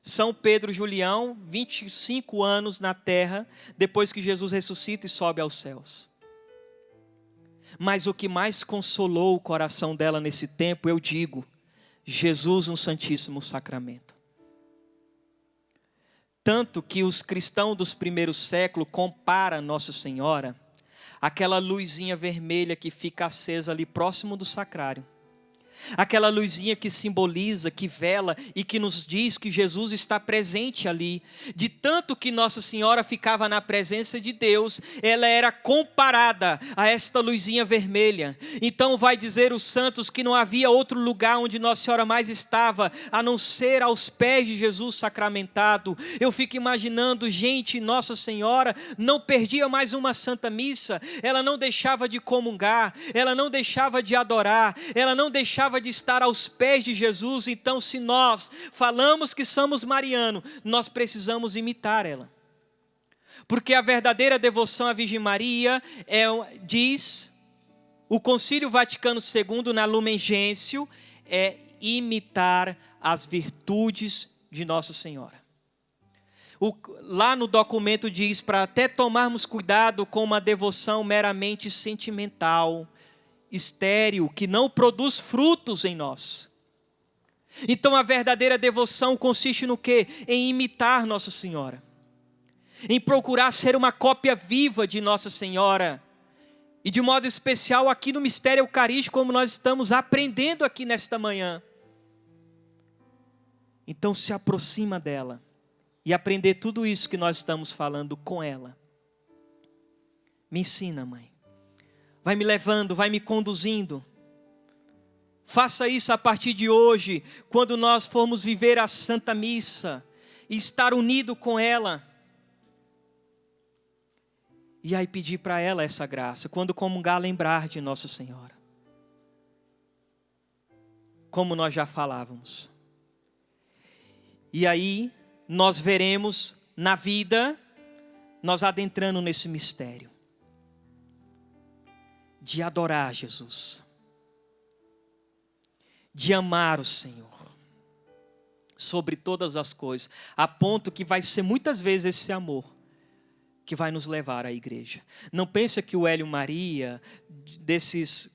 São Pedro Julião, 25 anos na terra, depois que Jesus ressuscita e sobe aos céus. Mas o que mais consolou o coração dela nesse tempo, eu digo, Jesus no Santíssimo Sacramento. Tanto que os cristãos dos primeiros séculos comparam Nossa Senhora àquela luzinha vermelha que fica acesa ali próximo do sacrário. Aquela luzinha que simboliza, que vela e que nos diz que Jesus está presente ali. De tanto que Nossa Senhora ficava na presença de Deus, ela era comparada a esta luzinha vermelha. Então vai dizer os santos que não havia outro lugar onde Nossa Senhora mais estava, a não ser aos pés de Jesus sacramentado. Eu fico imaginando, gente, Nossa Senhora não perdia mais uma Santa Missa, ela não deixava de comungar, ela não deixava de adorar, ela não deixava de estar aos pés de Jesus. Então, se nós falamos que somos marianos, nós precisamos imitar ela. Porque a verdadeira devoção à Virgem Maria diz o Concílio Vaticano II na Lumen Gentium, é imitar as virtudes de Nossa Senhora. Lá no documento diz para até tomarmos cuidado com uma devoção meramente sentimental, estéril, que não produz frutos em nós. Então a verdadeira devoção consiste no quê? Em imitar Nossa Senhora, em procurar ser uma cópia viva de Nossa Senhora, e de modo especial aqui no mistério eucarístico, como nós estamos aprendendo aqui nesta manhã. Então se aproxima dela, e aprender tudo isso que nós estamos falando com ela. Me ensina, mãe. Vai me levando, vai me conduzindo. Faça isso a partir de hoje, quando nós formos viver a Santa Missa e estar unido com ela. E aí pedir para ela essa graça, quando comungar, lembrar de Nossa Senhora. Como nós já falávamos. E aí nós veremos na vida, nós adentrando nesse mistério de adorar Jesus, de amar o Senhor sobre todas as coisas, a ponto que vai ser muitas vezes esse amor que vai nos levar à igreja. Não pensa que o Hélio Maria, desses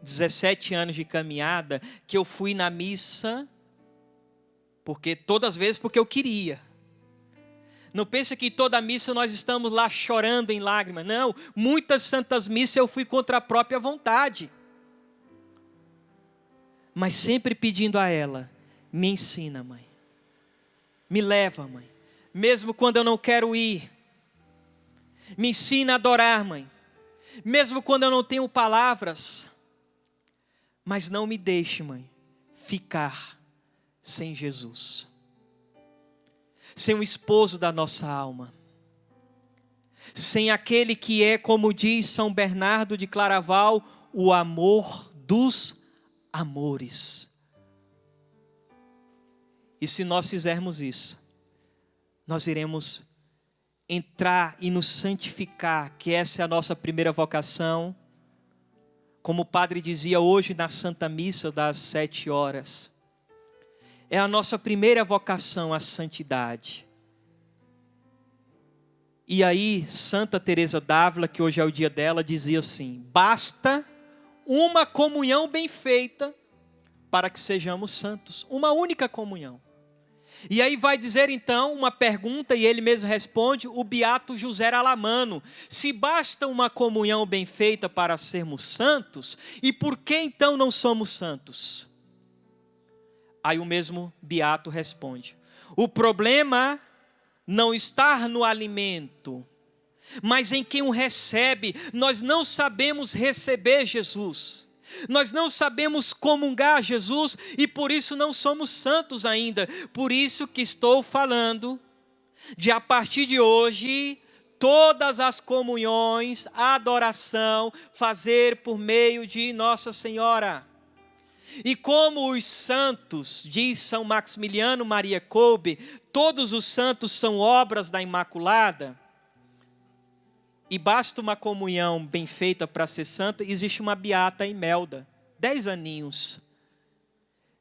17 anos de caminhada, que eu fui na missa Porque todas as vezes porque eu queria. Não pense que toda missa nós estamos lá chorando em lágrimas. Não, muitas santas missas eu fui contra a própria vontade. Mas sempre pedindo a ela, me ensina, mãe. Me leva, mãe. Mesmo quando eu não quero ir. Me ensina a adorar, mãe. Mesmo quando eu não tenho palavras. Mas não me deixe, mãe, ficar sem Jesus. Sem o esposo da nossa alma. Sem aquele que é, como diz São Bernardo de Claraval, o amor dos amores. E se nós fizermos isso, nós iremos entrar e nos santificar, que essa é a nossa primeira vocação. Como o padre dizia hoje na Santa Missa das 7 horas. É a nossa primeira vocação, a santidade. E aí, Santa Teresa d'Ávila, que hoje é o dia dela, dizia assim: basta uma comunhão bem feita para que sejamos santos. Uma única comunhão. E aí vai dizer então uma pergunta, e ele mesmo responde, o beato José Alamano: se basta uma comunhão bem feita para sermos santos, e por que então não somos santos? Aí o mesmo beato responde: o problema não está no alimento, mas em quem o recebe. Nós não sabemos receber Jesus. Nós não sabemos comungar Jesus e por isso não somos santos ainda. Por isso que estou falando de, a partir de hoje, todas as comunhões, a adoração, fazer por meio de Nossa Senhora. E como os santos, diz São Maximiliano Maria Kolbe, todos os santos são obras da Imaculada, e basta uma comunhão bem feita para ser santa, existe uma beata Imelda, 10 aninhos,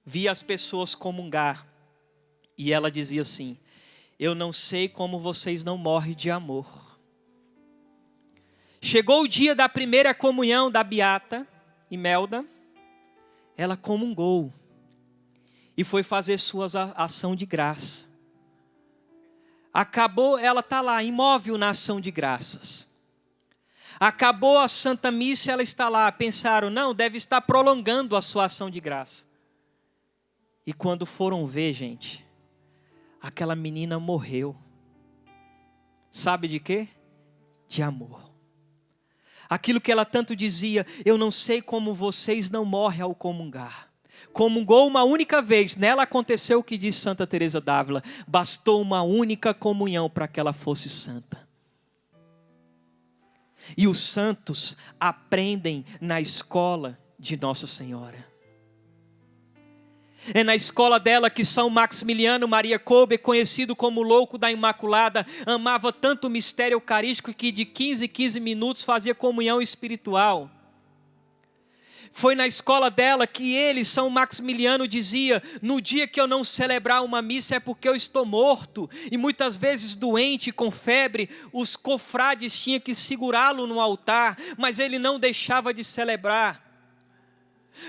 via as pessoas comungar, e ela dizia assim: eu não sei como vocês não morrem de amor. Chegou o dia da primeira comunhão da beata Imelda, ela comungou, e foi fazer sua ação de graça. Acabou, ela está lá, imóvel na ação de graças. Acabou a Santa Missa, ela está lá. Pensaram, não, deve estar prolongando a sua ação de graça. E quando foram ver, gente, aquela menina morreu. Sabe de quê? De amor. Aquilo que ela tanto dizia: eu não sei como vocês não morrem ao comungar. Comungou uma única vez, nela aconteceu o que diz Santa Teresa d'Ávila: bastou uma única comunhão para que ela fosse santa. E os santos aprendem na escola de Nossa Senhora. É na escola dela que São Maximiliano Maria Kolbe, conhecido como louco da Imaculada, amava tanto o mistério eucarístico que de 15 em 15 minutos fazia comunhão espiritual. Foi na escola dela que ele, São Maximiliano, dizia: no dia que eu não celebrar uma missa é porque eu estou morto. E muitas vezes doente, com febre, os confrades tinham que segurá-lo no altar, mas ele não deixava de celebrar.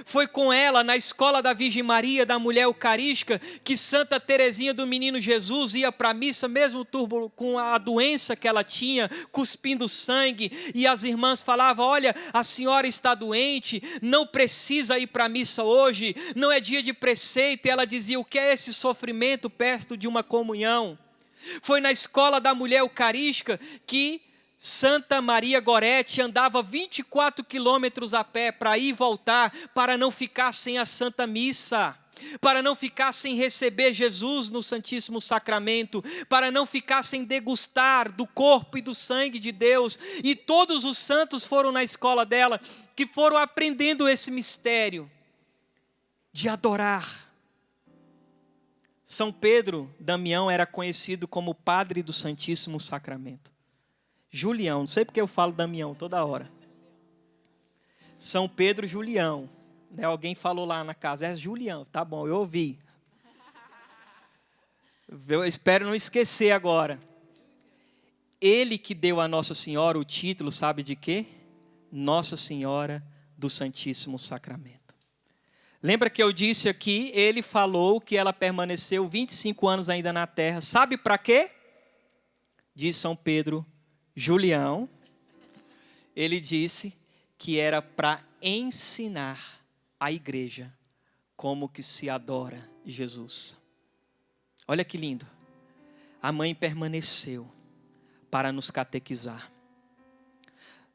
Foi com ela, na escola da Virgem Maria, da mulher eucarística, que Santa Teresinha do Menino Jesus ia para a missa, mesmo com a doença que ela tinha, cuspindo sangue, e as irmãs falavam: olha, a senhora está doente, não precisa ir para a missa hoje, não é dia de preceito. E ela dizia: o que é esse sofrimento perto de uma comunhão? Foi na escola da mulher eucarística que Santa Maria Gorete andava 24 quilômetros a pé para ir e voltar, para não ficar sem a Santa Missa, para não ficar sem receber Jesus no Santíssimo Sacramento, para não ficar sem degustar do corpo e do sangue de Deus. E todos os santos foram na escola dela, que foram aprendendo esse mistério de adorar. São Pedro Damião era conhecido como padre do Santíssimo Sacramento. Julião, não sei porque eu falo Damião toda hora. São Pedro Julião. Né? Alguém falou lá na casa: é Julião. Tá bom, eu ouvi. Eu espero não esquecer agora. Ele que deu a Nossa Senhora o título, sabe de quê? Nossa Senhora do Santíssimo Sacramento. Lembra que eu disse aqui, ele falou que ela permaneceu 25 anos ainda na terra. Sabe para quê? Diz São Pedro Julião. Ele disse que era para ensinar a igreja como que se adora Jesus. Olha que lindo. A mãe permaneceu para nos catequizar.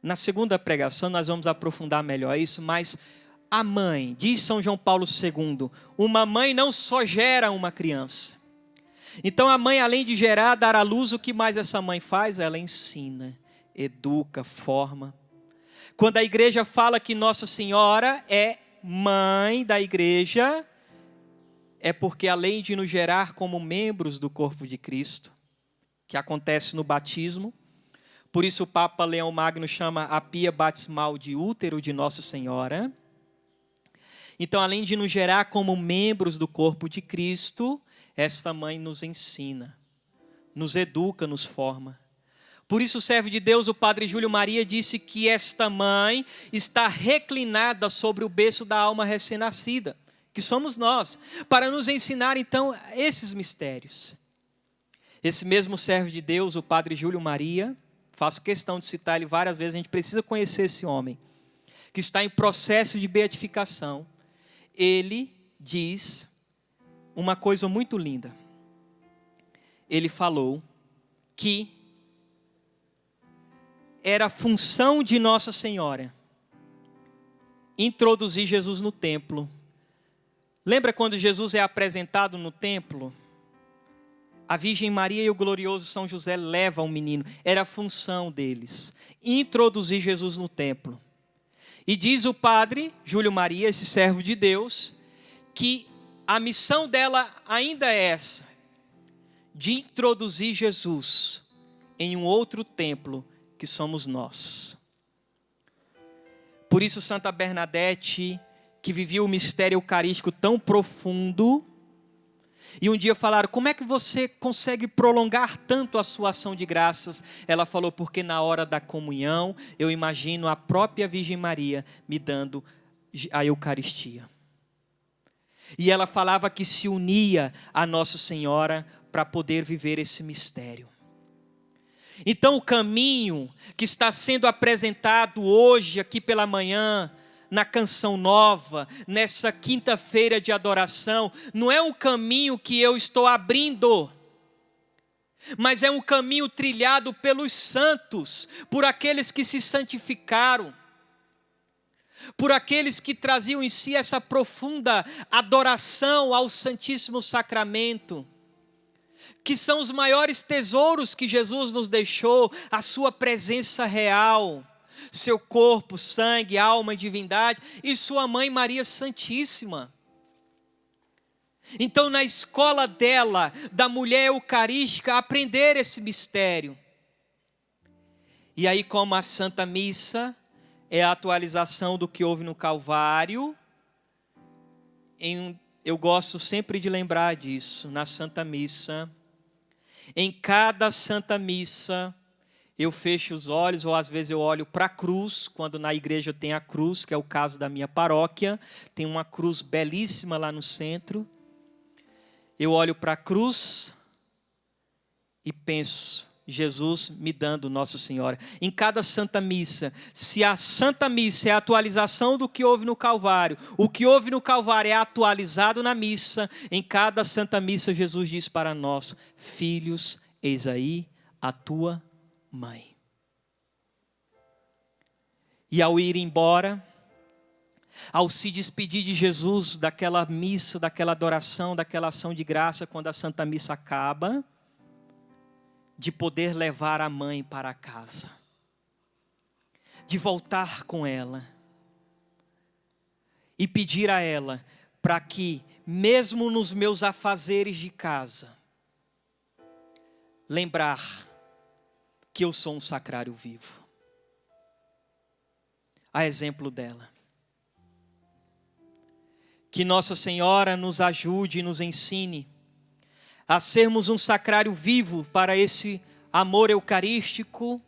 Na segunda pregação nós vamos aprofundar melhor isso, mas a mãe, diz São João Paulo II, uma mãe não só gera uma criança. Então a mãe, além de gerar, dar à luz, o que mais essa mãe faz? Ela ensina, educa, forma. Quando a igreja fala que Nossa Senhora é mãe da igreja, é porque além de nos gerar como membros do corpo de Cristo, que acontece no batismo, por isso o Papa Leão Magno chama a pia batismal de útero de Nossa Senhora. Então, além de nos gerar como membros do corpo de Cristo, esta mãe nos ensina, nos educa, nos forma. Por isso o servo de Deus, o Padre Júlio Maria, disse que esta mãe está reclinada sobre o berço da alma recém-nascida, que somos nós, para nos ensinar então esses mistérios. Esse mesmo servo de Deus, o Padre Júlio Maria, faço questão de citar ele várias vezes, a gente precisa conhecer esse homem, que está em processo de beatificação. Ele diz uma coisa muito linda. Ele falou que era função de Nossa Senhora introduzir Jesus no templo. Lembra quando Jesus é apresentado no templo? A Virgem Maria e o glorioso São José levam o menino. Era a função deles, introduzir Jesus no templo. E diz o Padre Júlio Maria, esse servo de Deus, que a missão dela ainda é essa, de introduzir Jesus em um outro templo, que somos nós. Por isso Santa Bernadette, que vivia o mistério eucarístico tão profundo, e um dia falaram, como é que você consegue prolongar tanto a sua ação de graças? Ela falou, porque na hora da comunhão, eu imagino a própria Virgem Maria me dando a Eucaristia. E ela falava que se unia a Nossa Senhora para poder viver esse mistério. Então o caminho que está sendo apresentado hoje, aqui pela manhã, na Canção Nova, nessa quinta-feira de adoração, não é um caminho que eu estou abrindo, mas é um caminho trilhado pelos santos, por aqueles que se santificaram, por aqueles que traziam em si essa profunda adoração ao Santíssimo Sacramento, que são os maiores tesouros que Jesus nos deixou, a sua presença real, seu corpo, sangue, alma e divindade, e sua mãe Maria Santíssima. Então, na escola dela, da mulher eucarística, aprender esse mistério. E aí, como a Santa Missa é a atualização do que houve no Calvário, eu gosto sempre de lembrar disso, na Santa Missa. Em cada Santa Missa, eu fecho os olhos, ou às vezes eu olho para a cruz, quando na igreja tem a cruz, que é o caso da minha paróquia, tem uma cruz belíssima lá no centro. Eu olho para a cruz e penso, Jesus me dando Nossa Senhora. Em cada Santa Missa, se a Santa Missa é a atualização do que houve no Calvário, o que houve no Calvário é atualizado na missa, em cada Santa Missa Jesus diz para nós, filhos, eis aí a tua mãe. E ao ir embora, ao se despedir de Jesus, daquela missa, daquela adoração, daquela ação de graça, quando a Santa Missa acaba, de poder levar a mãe para casa, de voltar com ela e pedir a ela para que, mesmo nos meus afazeres de casa, lembrar que eu sou um sacrário vivo. A exemplo dela. Que Nossa Senhora nos ajude e nos ensine a sermos um sacrário vivo para esse amor eucarístico,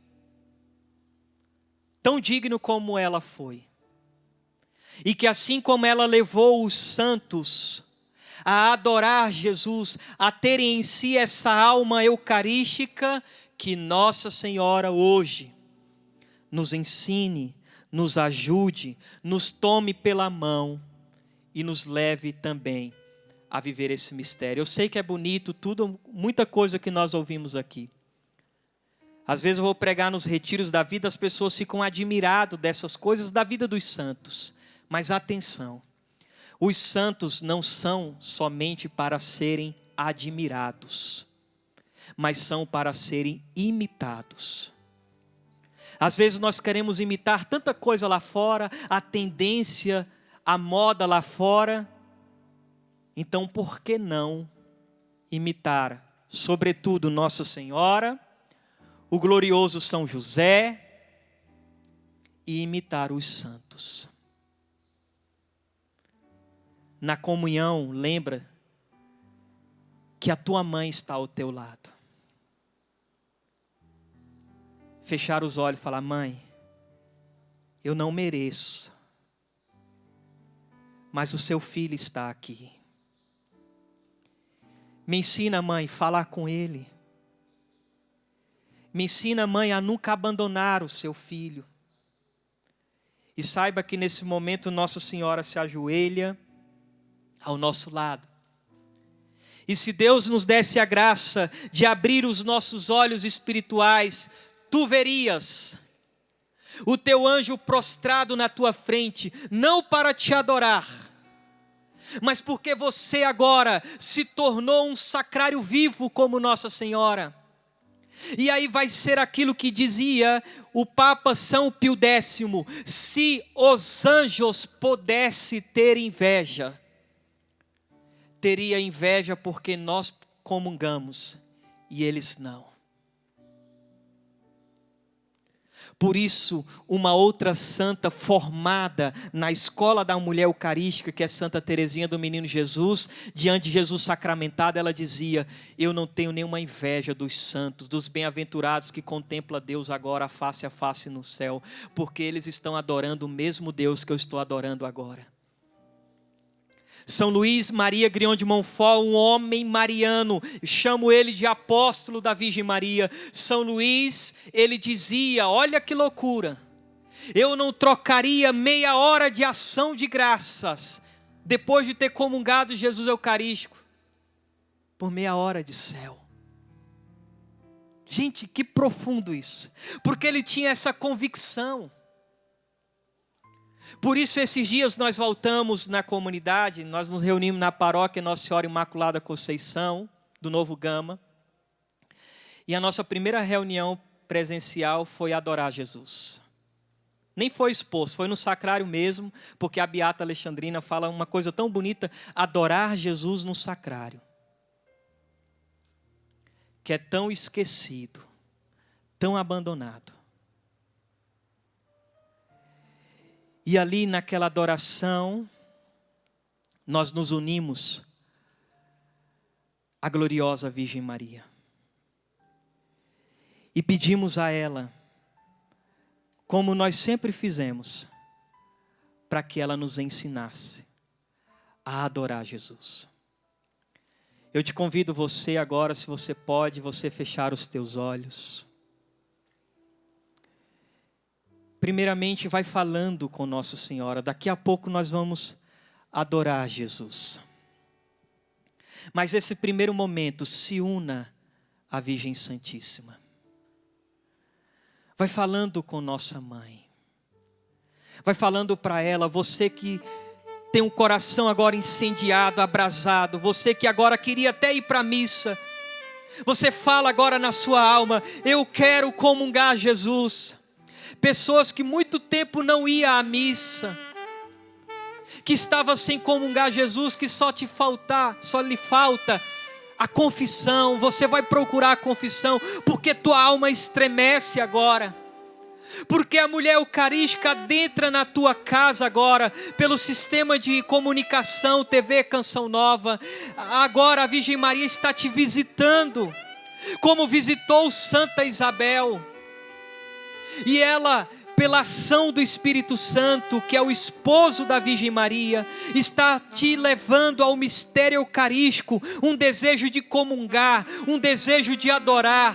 tão digno como ela foi. E que assim como ela levou os santos a adorar Jesus, a terem em si essa alma eucarística, que Nossa Senhora hoje nos ensine, nos ajude, nos tome pela mão e nos leve também a viver esse mistério. Eu sei que é bonito tudo, muita coisa que nós ouvimos aqui. Às vezes eu vou pregar nos retiros da vida, as pessoas ficam admiradas dessas coisas da vida dos santos. Mas atenção, os santos não são somente para serem admirados, mas são para serem imitados. Às vezes nós queremos imitar tanta coisa lá fora, a tendência, a moda lá fora. Então por que não imitar, sobretudo Nossa Senhora, o glorioso São José, e imitar os santos? Na comunhão, lembra que a tua mãe está ao teu lado. Fechar os olhos e falar: mãe, eu não mereço, mas o seu filho está aqui. Me ensina, mãe, a falar com ele. Me ensina, mãe, a nunca abandonar o seu filho. E saiba que nesse momento Nossa Senhora se ajoelha ao nosso lado. E se Deus nos desse a graça de abrir os nossos olhos espirituais, tu verias o teu anjo prostrado na tua frente, não para te adorar, mas porque você agora se tornou um sacrário vivo como Nossa Senhora. E aí vai ser aquilo que dizia o Papa São Pio X: se os anjos pudessem ter inveja, teria inveja porque nós comungamos e eles não. Por isso, uma outra santa formada na escola da mulher eucarística, que é Santa Teresinha do Menino Jesus, diante de Jesus sacramentado, ela dizia: eu não tenho nenhuma inveja dos santos, dos bem-aventurados que contemplam Deus agora face a face no céu, porque eles estão adorando o mesmo Deus que eu estou adorando agora. São Luís Maria Grião de Montfort, um homem mariano, chamo ele de apóstolo da Virgem Maria. São Luís, ele dizia, olha que loucura: eu não trocaria meia hora de ação de graças, depois de ter comungado Jesus Eucarístico, por meia hora de céu. Gente, que profundo isso, porque ele tinha essa convicção. Por isso esses dias nós voltamos na comunidade, nós nos reunimos na paróquia Nossa Senhora Imaculada Conceição, do Novo Gama. E a nossa primeira reunião presencial foi adorar Jesus. Nem foi exposto, foi no sacrário mesmo, porque a Beata Alexandrina fala uma coisa tão bonita: adorar Jesus no sacrário, que é tão esquecido, tão abandonado. E ali naquela adoração, nós nos unimos à gloriosa Virgem Maria. E pedimos a ela, como nós sempre fizemos, para que ela nos ensinasse a adorar Jesus. Eu te convido você agora, se você pode, você fechar os teus olhos. Primeiramente, vai falando com Nossa Senhora. Daqui a pouco nós vamos adorar Jesus. Mas esse primeiro momento, se una à Virgem Santíssima. Vai falando com nossa mãe. Vai falando para ela, você que tem um coração agora incendiado, abrasado, você que agora queria até ir para a missa, você fala agora na sua alma: eu quero comungar Jesus. Pessoas que muito tempo não iam à missa, que estava sem comungar Jesus, que só lhe falta a confissão. Você vai procurar a confissão, porque tua alma estremece agora. Porque a mulher eucarística adentra na tua casa agora, pelo sistema de comunicação, TV Canção Nova. Agora a Virgem Maria está te visitando, como visitou Santa Isabel. E ela pela ação do Espírito Santo, que é o esposo da Virgem Maria, está te levando ao mistério eucarístico, um desejo de comungar, um desejo de adorar.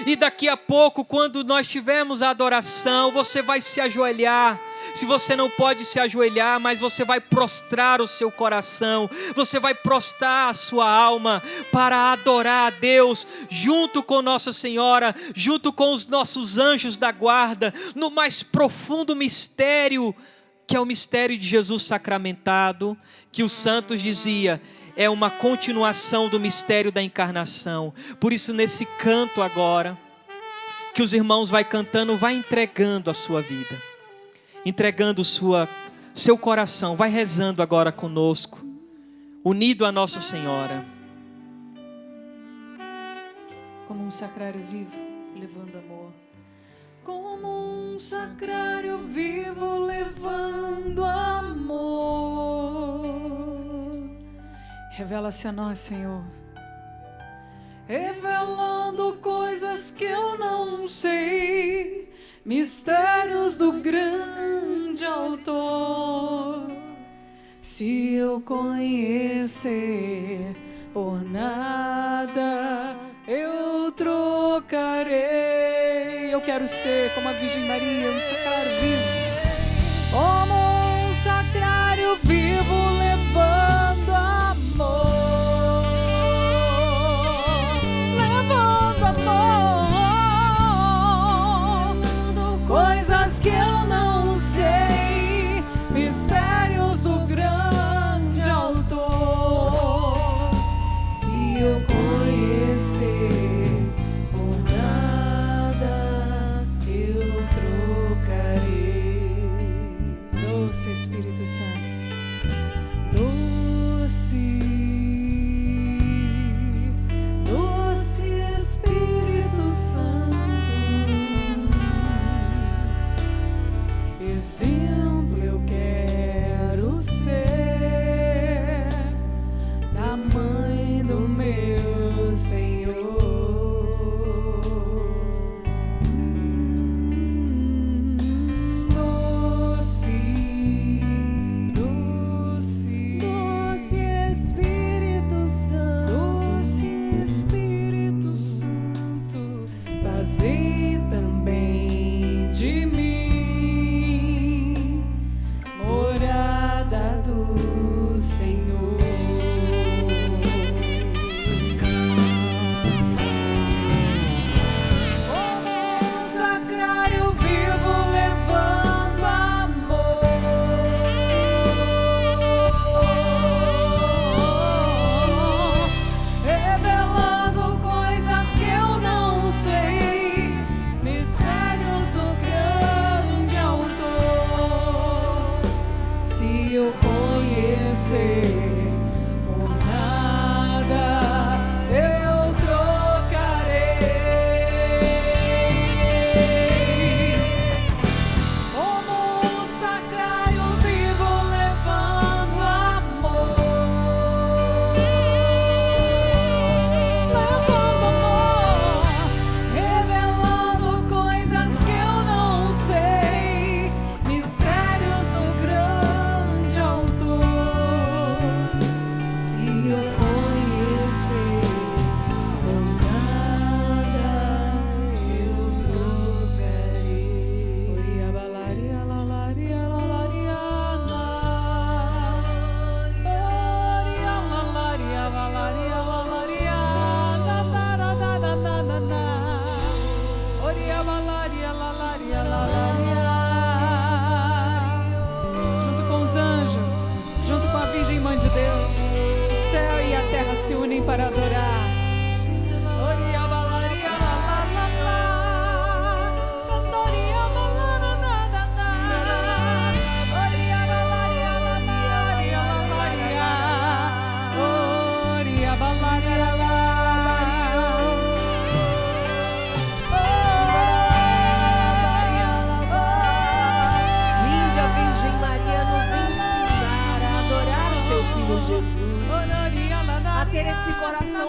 E daqui a pouco, quando nós tivermos a adoração, você vai se ajoelhar. Se você não pode se ajoelhar, mas você vai prostrar o seu coração, você vai prostrar a sua alma para adorar a Deus, junto com Nossa Senhora, junto com os nossos anjos da guarda, no mais profundo mistério, que é o mistério de Jesus sacramentado, que os santos diziam, é uma continuação do mistério da encarnação. Por isso, nesse canto agora, que os irmãos vai cantando, vai entregando a sua vida, entregando seu coração, vai rezando agora conosco, unido a Nossa Senhora. Como um sacrário vivo, levando amor. Como um sacrário vivo, levando amor. Revela-se a nós, Senhor, revelando coisas que eu não sei, mistérios do grande Autor. Se eu conhecer, por nada eu trocarei. Eu quero ser como a Virgem Maria, um sacrário vivo, como um sacrário vivo, levando amor, levando amor, coisas que eu não sei, mistérios do grande Autor. Se eu conhecer, por nada eu trocarei. Doce Espírito Santo, doce Espírito Santo, exemplo eu quero ser da mãe do meu Senhor. Fazei também de mim morada do Senhor. Como um sacrário vivo, levando amor, revelando coisas que eu não sei, mistérios do grande Autor. Se eu conhecer, por nada eu trocarei. Como um sacrário vivo, levando amor, levando amor, revelando coisas que eu não sei, mistérios do grande Autor. Se eu conhecer, por nada eu trocarei. Oria balaria lalaria lalaria la. Oria lalaria valaria lalaria la la la la la la la. Oria balaria lalaria lalaria. Junto com os anjos, junto com a Virgem Mãe de Deus, o céu e a terra se unem para adorar. Oria balaria la la la la. Candoria balana na na na. Oria balaria la laria lalaria. Oria balaria la la. Vinde a Virgem Maria nos ensinar a adorar o teu Filho Jesus, a ter esse coração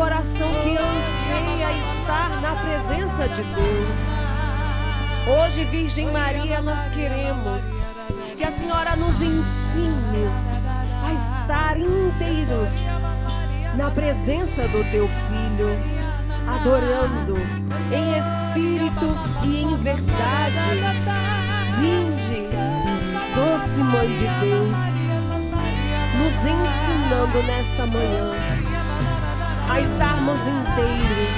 coração que anseia estar na presença de Deus. Hoje, Virgem Maria, nós queremos que a Senhora nos ensine a estar inteiros na presença do Teu Filho, adorando em espírito e em verdade. Vinde, doce Mãe de Deus, nos ensinando nesta manhã a estarmos inteiros,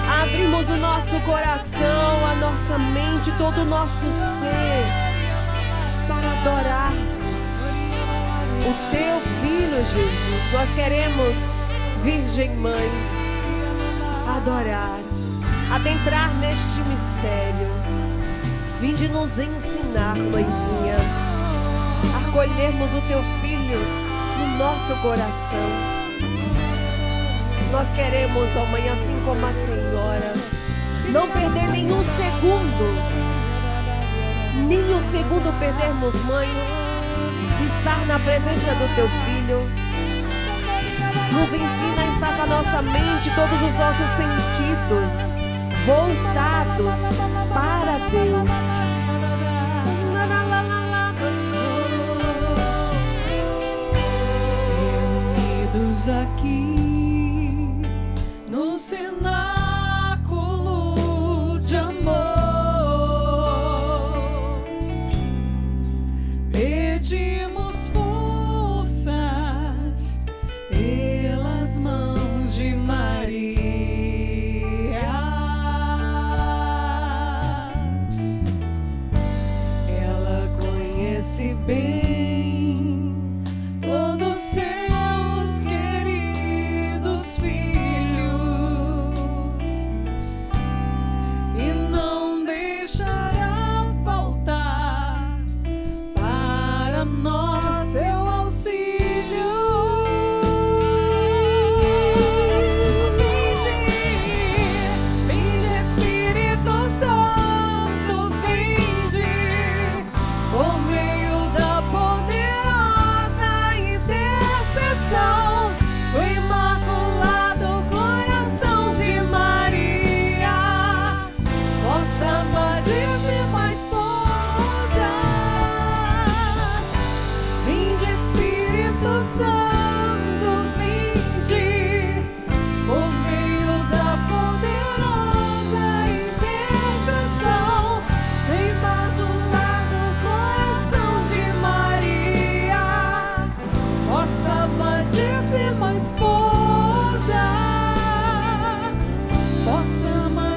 a abrirmos o nosso coração, a nossa mente, todo o nosso ser, para adorarmos o Teu Filho Jesus. Nós queremos, Virgem Mãe, adorar, adentrar neste mistério. Vinde nos ensinar, Mãezinha, a acolhermos o Teu Filho no nosso coração. Nós queremos, ó Mãe, assim como a Senhora, não perder nenhum segundo perdermos, Mãe, estar na presença do Teu Filho. Nos ensina a estar com a nossa mente, todos os nossos sentidos voltados para Deus. Reunidos aqui no cenáculo de amor, pedimos forças pelas mãos de Maria. Ela conhece bem todos seus queridos filhos e não deixará faltar para nós seu auxílio. Vinde, Espírito Santo, vinde, por meio da poderosa intercessão do Imaculado Coração de Maria, vossa amadíssima esposa. Vinde, Espírito Santo, vinde, por meio da poderosa intercessão do Imaculado Coração de Maria, vossa amadíssima esposa, vossa amadíssima